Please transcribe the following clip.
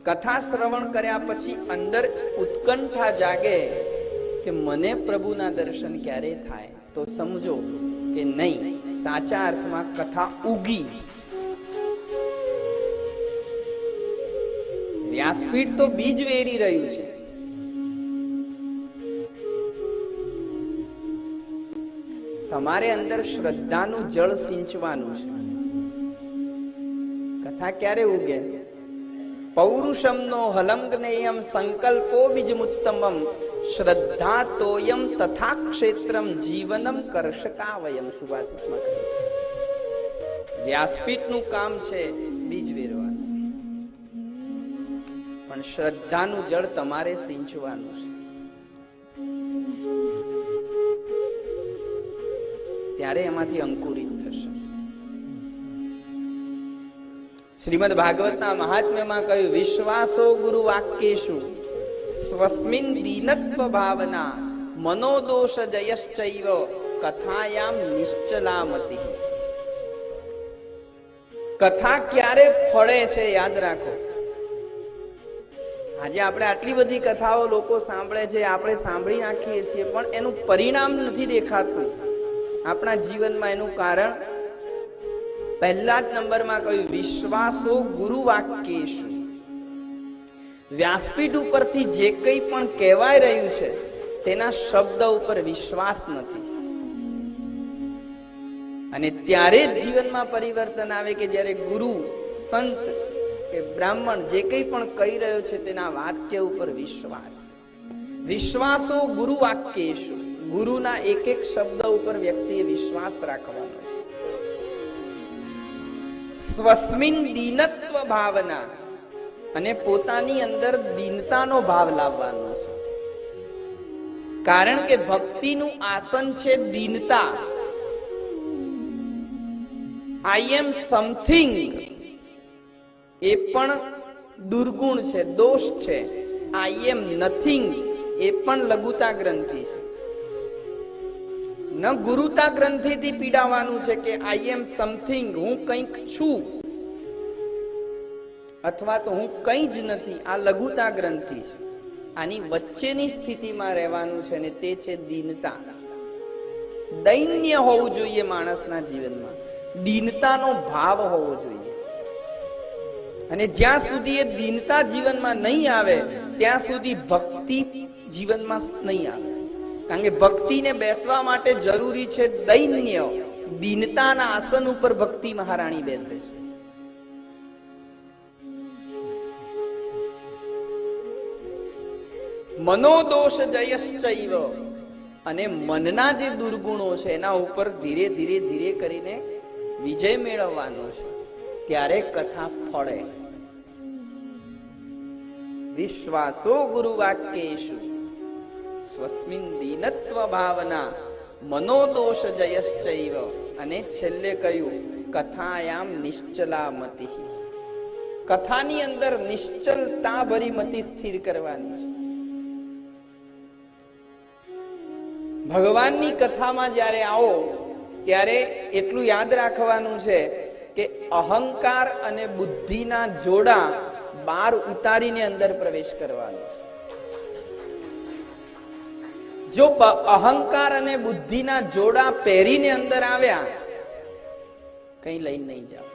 કથા શ્રવણ કર્યા પછી અંદર ઉત્કંઠા જાગે કે મને પ્રભુના દર્શન ક્યારે થાય, તો સમજો કે નહીં, સાચા અર્થમાં કથા ઉગી. વ્યાસપીઠ તો બીજ વેરી રહ્યું છે. તમારે અંદર શ્રદ્ધાનું જળ સિંચવાનું છે. કથા ક્યારે ઉગે? પૌરુષમ નો હલંગનેયમ સંકલ્પો બીજમુત્તમમ શ્રદ્ધા તોયમ તથા ક્ષેત્રમ જીવનમ કર્ષકાવયમ સુભાષિતમાં કહે છે. વ્યાસપીઠનું કામ છે બીજ વેરવાનું, પણ શ્રદ્ધાનું જળ તમારે સિંચવાનું છે. ત્યારે એમાંથી અંકુરિત થશે. શ્રીમદ ભાગવતના મહાત્મ્યમાં કહ્યું, વિશ્વાસો ગુરુ વાક્યેષુ સ્વસ્મિન દીનત્વ ભાવના મનોદોષ જયશ્ચૈવ કથાયામ નિશ્ચલામતિ. કથા ક્યારે ફળે છે યાદ રાખો. આજે આપણે આટલી બધી કથાઓ લોકો સાંભળે છે, આપણે સાંભળી નાખીએ છીએ, પણ એનું પરિણામ નથી દેખાતું આપણા જીવનમાં. એનું કારણ પહેલા જ નંબરમાં કહ્યું, વિશ્વાસો ગુરુ વાક્યેષુ. વ્યાસપીઠ ઉપરથી જે કંઈ પણ કહેવાય રહ્યું છે તેના શબ્દ ઉપર વિશ્વાસ નથી. અને ત્યારે જ જીવનમાં પરિવર્તન આવે કે જ્યારે ગુરુ, સંત કે બ્રાહ્મણ જે કંઈ પણ કહી રહ્યો છે તેના વાક્ય ઉપર વિશ્વાસ. વિશ્વાસો ગુરુ વાક્યેષુ. ગુરુના એક એક શબ્દ ઉપર વ્યક્તિએ વિશ્વાસ રાખવાનો છે. સ્વસ્મિન દીનત્વ ભાવના, અને પોતાની અંદર દીનતાનો ભાવ લાવવાનો છે. કારણ કે ભક્તિનું આસન છે દીનતા. આઈ એમ સમથિંગ એ પણ દુર્ગુણ છે, દોષ છે. આઈ એમ નથિંગ એ પણ લઘુતા ગ્રંથિ છે. ન ગુરુતા ગ્રંથિથી પીડાવાનું છે કે આઈ એમ સમથિંગ, હું કંઈક છું, અથવા તો હું કંઈ જ નથી. આ લઘુતા ગ્રંથિ છે. આની વચ્ચેની સ્થિતિમાં રહેવાનું છે, અને તે છે દીનતા. દૈન્ય હોવું જોઈએ માણસના જીવનમાં, દીનતાનો ભાવ હોવો જોઈએ. અને જ્યાં સુધી એ દીનતા જીવનમાં નહીં આવે ત્યાં સુધી ભક્તિ જીવનમાં નહીં આવે. કારણ કે ભક્તિને બેસવા માટે જરૂરી છે દૈન્ય. દીનતાના આસન ઉપર ભક્તિ મહારાણી બેસે છે. મનોદોષ જયશ્ચૈવ, અને મનના જે દુર્ગુણો છે એના ઉપર ધીરે ધીરે ધીરે કરીને વિજય મેળવવાનો છે. ત્યારે કથા ફળે. વિશ્વાસો ગુરુ વાક્યેષુ સ્વસ્મિન દીનત્વ ભાવના મનોદોષ જયશ્ચૈવ. અને છેલ્લે કહ્યું, કથાયામ નિશ્ચલામતિ. કથાની અંદર નિશ્ચલતા ભરી મતિ સ્થિર કરવાની છે. ભગવાનની કથામાં જ્યારે આવો ત્યારે એટલું યાદ રાખવાનું છે કે અહંકાર અને બુદ્ધિના જોડા બહાર ઉતારીને અંદર પ્રવેશ કરવાનો છે. જો અહંકાર અને બુદ્ધિના જોડા પહેરીને અંદર આવ્યા, કઈ લઈને નહીં જાઓ.